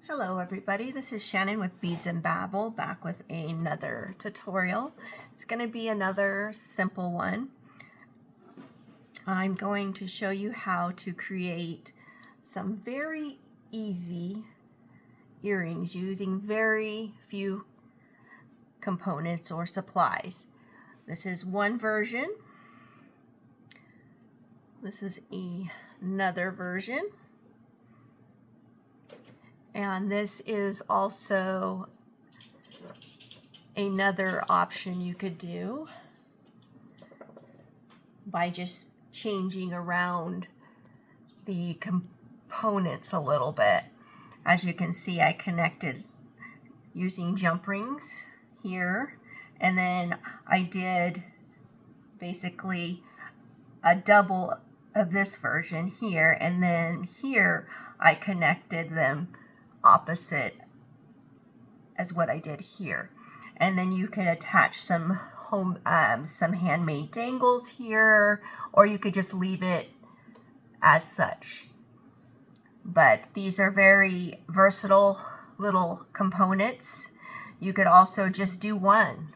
Hello everybody, this is Shannon with Beads and Babble, back with another tutorial. It's going to be another simple one. I'm going to show you how to create some very easy earrings using very few components or supplies. This is one version. This is another version. And this is also another option you could do by just changing around the components a little bit. As you can see, I connected using jump rings here, and then I did basically a double of this version here, and then here I connected them opposite as what I did here. And then you could attach some some handmade dangles here, or you could just leave it as such. But these are very versatile little components. You could also just do one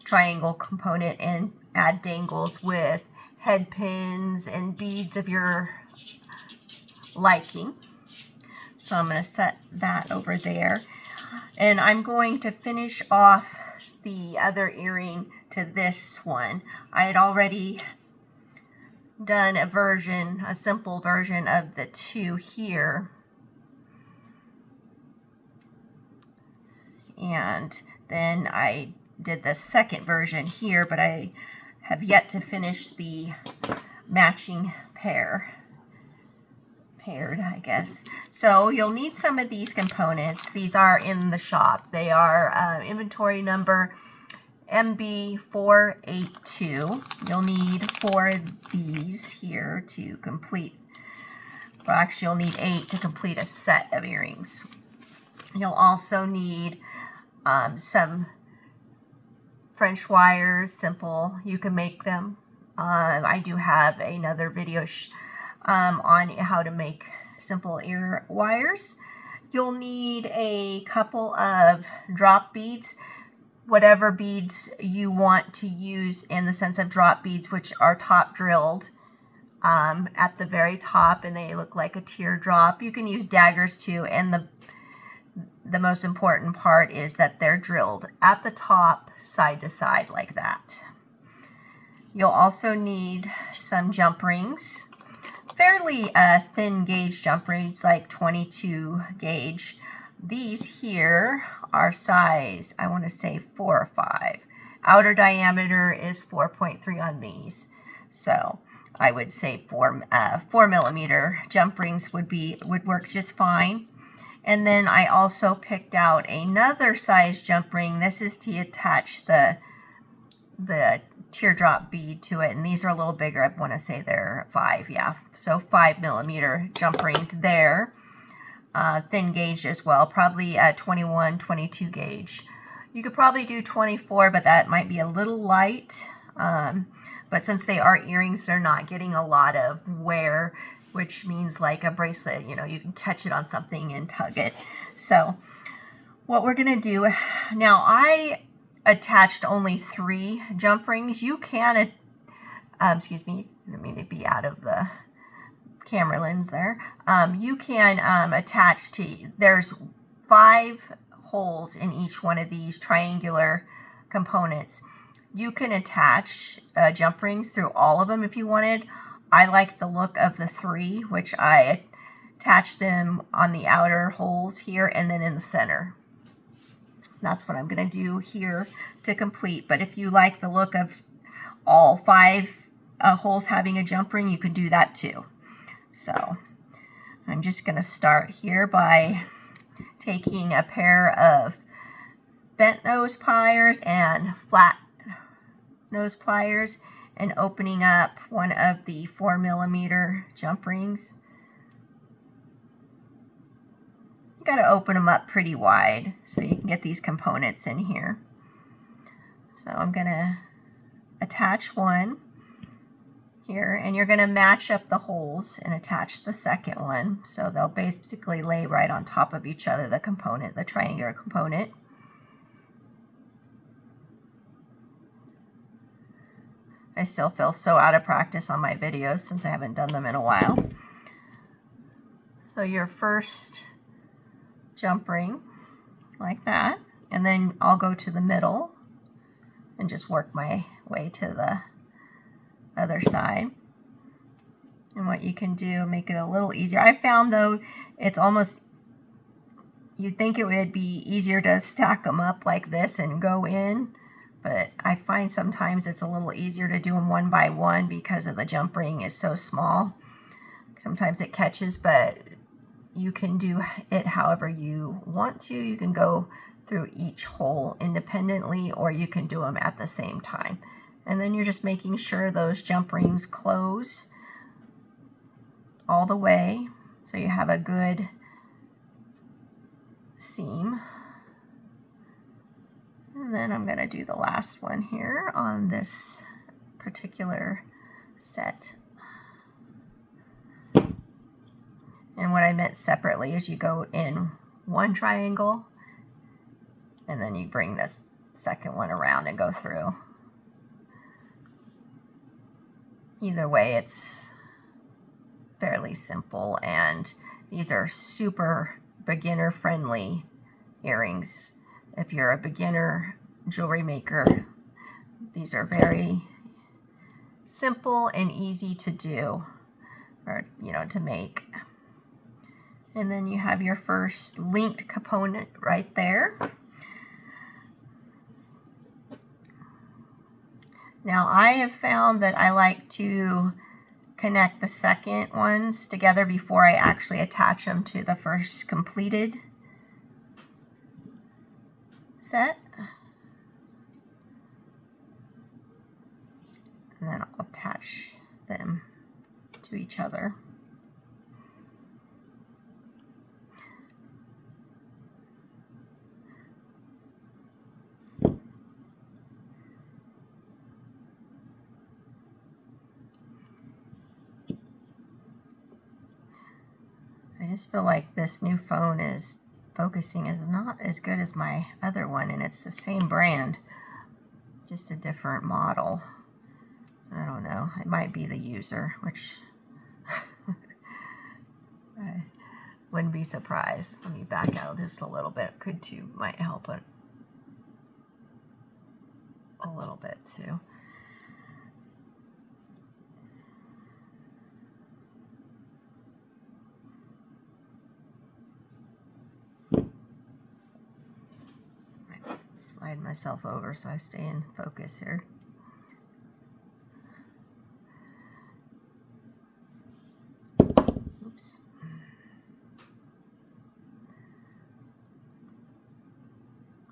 triangle component and add dangles with head pins and beads of your liking. So I'm going to set that over there. And I'm going to finish off the other earring to this one. I had already done a simple version of the two here. And then I did the second version here, but I have yet to finish the matching paired, I guess. So you'll need some of these components. These are in the shop. They are inventory number MB482. You'll need 4 of these here to complete, well, actually you'll need 8 to complete a set of earrings. You'll also need some French wires, simple. You can make them. I do have another video on how to make simple ear wires. You'll need a couple of drop beads, whatever beads you want to use in the sense of drop beads, which are top drilled at the very top, and they look like a teardrop. You can use daggers too, and the most important part is that they're drilled at the top, side to side like that. You'll also need some jump rings. Fairly thin gauge jump rings, like 22 gauge. These here are size, I want to say 4 or 5. Outer diameter is 4.3 on these. So I would say 4 millimeter jump rings would work just fine. And then I also picked out another size jump ring. This is to attach the teardrop bead to it, and these are a little bigger. I want to say they're 5, yeah. So 5 millimeter jump rings there. Thin gauge as well, probably 21, 22 gauge. You could probably do 24, but that might be a little light. But since they are earrings, they're not getting a lot of wear, which means like a bracelet, you know, you can catch it on something and tug it. So what we're going to do now, I attached only 3 jump rings. You can, excuse me, let me be out of the camera lens there. You can attach there's 5 holes in each one of these triangular components. You can attach jump rings through all of them if you wanted. I liked the look of the 3, which I attached them on the outer holes here and then in the center. That's what I'm going to do here to complete. But if you like the look of all 5 holes having a jump ring, you could do that too. So I'm just going to start here by taking a pair of bent nose pliers and flat nose pliers and opening up one of the 4 millimeter jump rings. You got to open them up pretty wide so you can get these components in here. So I'm going to attach one, here, and you're going to match up the holes and attach the second one. So they'll basically lay right on top of each other, the component, the triangular component. I still feel so out of practice on my videos since I haven't done them in a while. So your first jump ring, like that, and then I'll go to the middle and just work my way to the other side. And what you can do, make it a little easier. I found though, it's almost, you'd think it would be easier to stack them up like this and go in, but I find sometimes it's a little easier to do them one by one because of the jump ring is so small. Sometimes it catches, but you can do it however you want to. You can go through each hole independently, or you can do them at the same time. And then you're just making sure those jump rings close all the way so you have a good seam. And then I'm going to do the last one here on this particular set. And what I meant separately is you go in one triangle and then you bring this second one around and go through. Either way, it's fairly simple, and these are super beginner friendly earrings. If you're a beginner jewelry maker, these are very simple and easy to do, or to make. And then you have your first linked component right there. Now I have found that I like to connect the second ones together before I actually attach them to the first completed set. And then I'll attach them to each other. I just feel like this new phone is focusing is not as good as my other one, and it's the same brand, just a different model. I don't know. It might be the user, which I wouldn't be surprised. Let me back out just a little bit. Could too, might help it a little bit too. Slide myself over so I stay in focus here. Oops.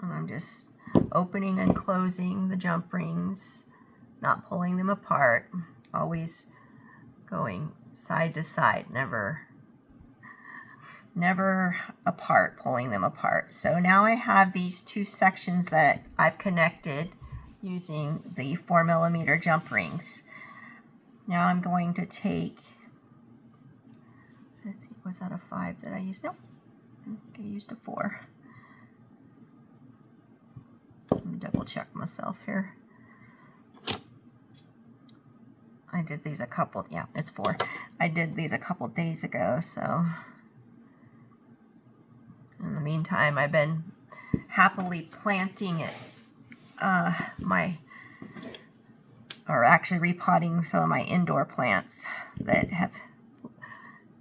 And I'm just opening and closing the jump rings, not pulling them apart, always going side to side, never apart, pulling them apart. So now I have these two sections that I've connected using the 4mm jump rings. Now I'm going to take, I think, was that a 5 that I used? No, I think I used a 4. Let me double check myself here. I did these a couple, yeah, it's 4. I did these a couple days ago, so in the meantime, I've been happily planting it, or actually repotting some of my indoor plants that have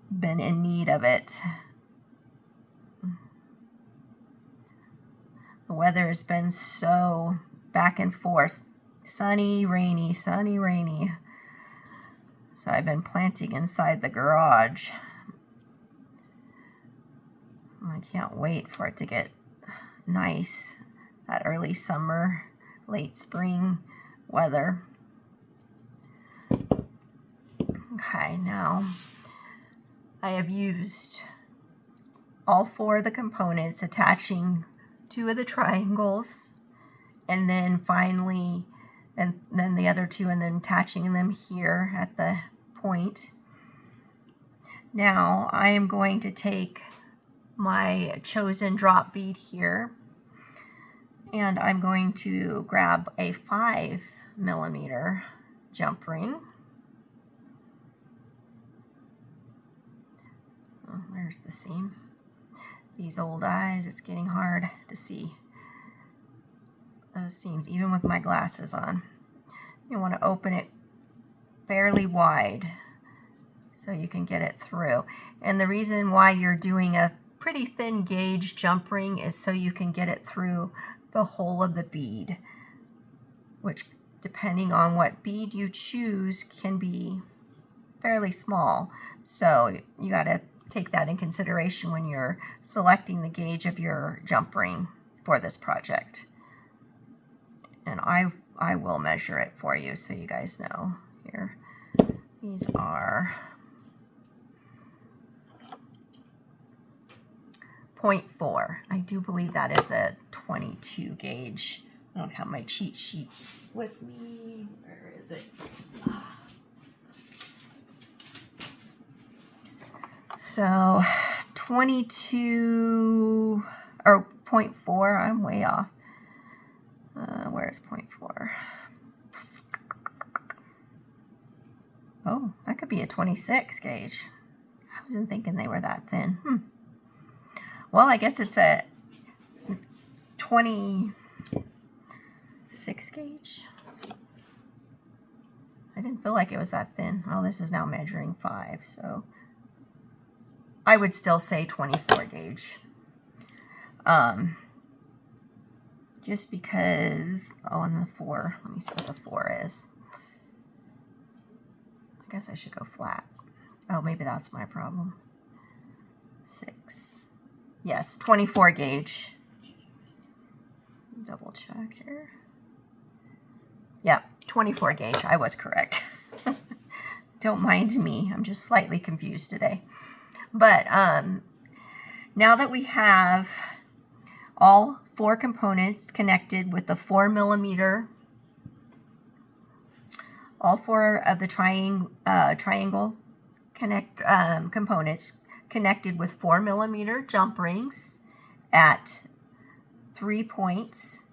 been in need of it. The weather has been so back and forth, sunny, rainy, sunny, rainy. So I've been planting inside the garage. I can't wait for it to get nice, that early summer, late spring weather. Okay, now I have used all 4 of the components, attaching 2 of the triangles, and then finally and then the other two, and then attaching them here at the point. Now I am going to take my chosen drop bead here, and I'm going to grab a 5mm jump ring. Oh, there's the seam. These old eyes, it's getting hard to see those seams, even with my glasses on. You want to open it fairly wide so you can get it through. And the reason why you're doing a pretty thin gauge jump ring is so you can get it through the hole of the bead, which, depending on what bead you choose, can be fairly small. So you got to take that in consideration when you're selecting the gauge of your jump ring for this project. And I will measure it for you so you guys know here. These are 0.4. I do believe that is a 22 gauge. I don't have my cheat sheet with me. Where is it? So 22 or 0.4. I'm way off. Where is 0.4? Oh, that could be a 26 gauge. I wasn't thinking they were that thin. Well, I guess it's a 26 gauge. I didn't feel like it was that thin. Oh, this is now measuring 5, so I would still say 24 gauge. Just because, oh, and the 4, let me see what the 4 is. I guess I should go flat. Oh, maybe that's my problem. 6. Yes, 24 gauge. Double check here. Yep, 24 gauge. I was correct. Don't mind me. I'm just slightly confused today. But now that we have all 4 components connected with the 4mm, all 4 of the triangle components connected with 4mm jump rings at 3 points,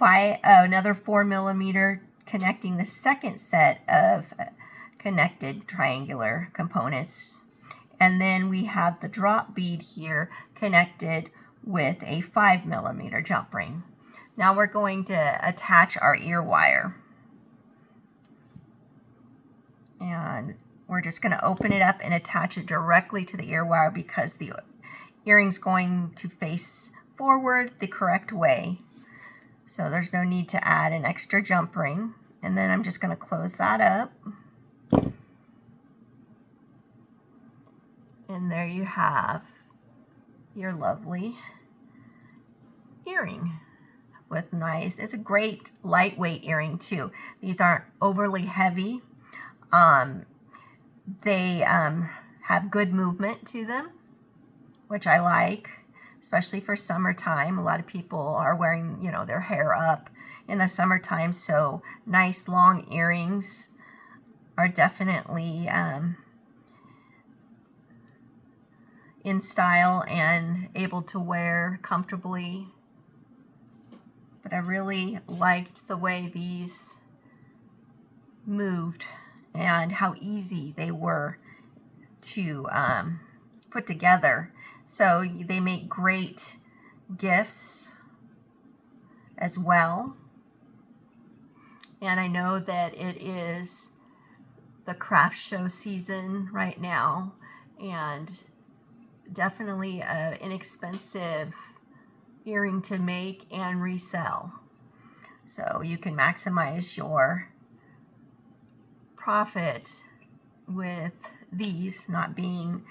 another 4mm connecting the second set of connected triangular components, and then we have the drop bead here connected with a 5mm jump ring. Now we're going to attach our ear wire, and we're just going to open it up and attach it directly to the ear wire because the earring's going to face forward the correct way. So there's no need to add an extra jump ring. And then I'm just going to close that up. And there you have your lovely earring with nice, it's a great lightweight earring too. These aren't overly heavy. They have good movement to them, which I like, especially for summertime. A lot of people are wearing, their hair up in the summertime, so nice long earrings are definitely in style and able to wear comfortably. But I really liked the way these moved and how easy they were to put together. So they make great gifts as well. And I know that it is the craft show season right now, and definitely an inexpensive earring to make and resell. So you can maximize your profit with these not being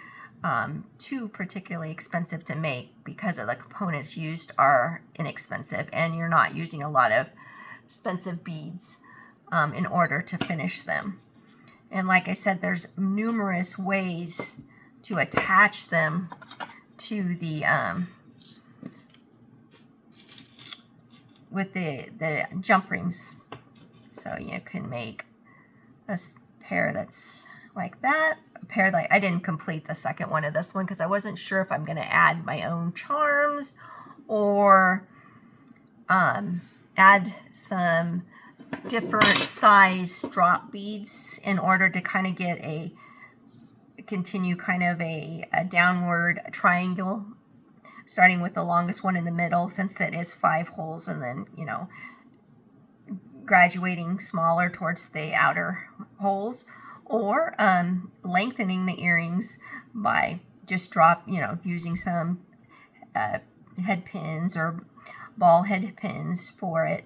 too particularly expensive to make because of the components used are inexpensive, and you're not using a lot of expensive beads in order to finish them. And like I said, there's numerous ways to attach them to the with the jump rings. So you can make a pair that's like that, a pair like, I didn't complete the second one of this one because I wasn't sure if I'm going to add my own charms or add some different size drop beads in order to kind of get continue kind of a downward triangle, starting with the longest one in the middle, since it is 5 holes, and then, you know, graduating smaller towards the outer holes, or lengthening the earrings by just using some head pins or ball head pins for it.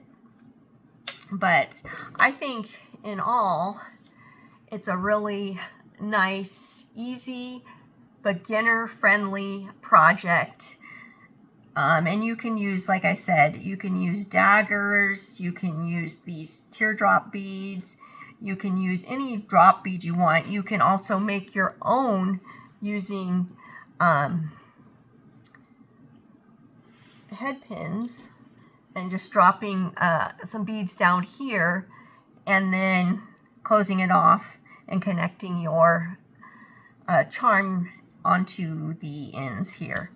But I think in all, it's a really nice, easy, beginner-friendly project. And you can use, like I said, you can use daggers, you can use these teardrop beads, you can use any drop bead you want. You can also make your own using head pins and just dropping some beads down here and then closing it off and connecting your charm onto the ends here.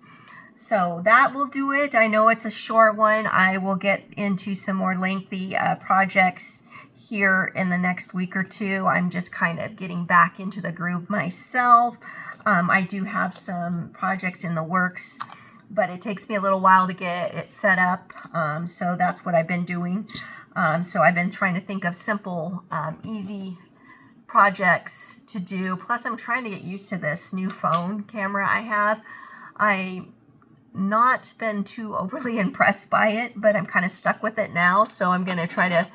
So that will do it. I know it's a short one. I will get into some more lengthy projects here in the next week or two. I'm just kind of getting back into the groove myself. I do have some projects in the works, but it takes me a little while to get it set up. So that's what I've been doing. So I've been trying to think of simple, easy projects to do. Plus, I'm trying to get used to this new phone camera I have. I've not been too overly impressed by it, but I'm kind of stuck with it now. So I'm going to try to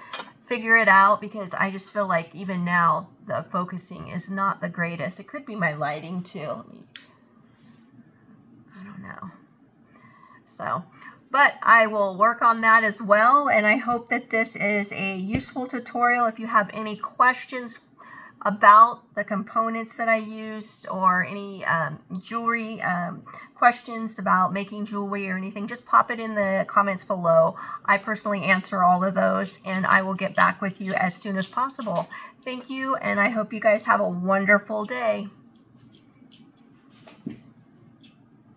figure it out, because I just feel like even now the focusing is not the greatest. It could be my lighting too. I don't know. So, but I will work on that as well. And I hope that this is a useful tutorial. If you have any questions about the components that I used, or any jewelry questions about making jewelry or anything, just pop it in the comments below. I personally answer all of those, and I will get back with you as soon as possible. Thank you, and I hope you guys have a wonderful day.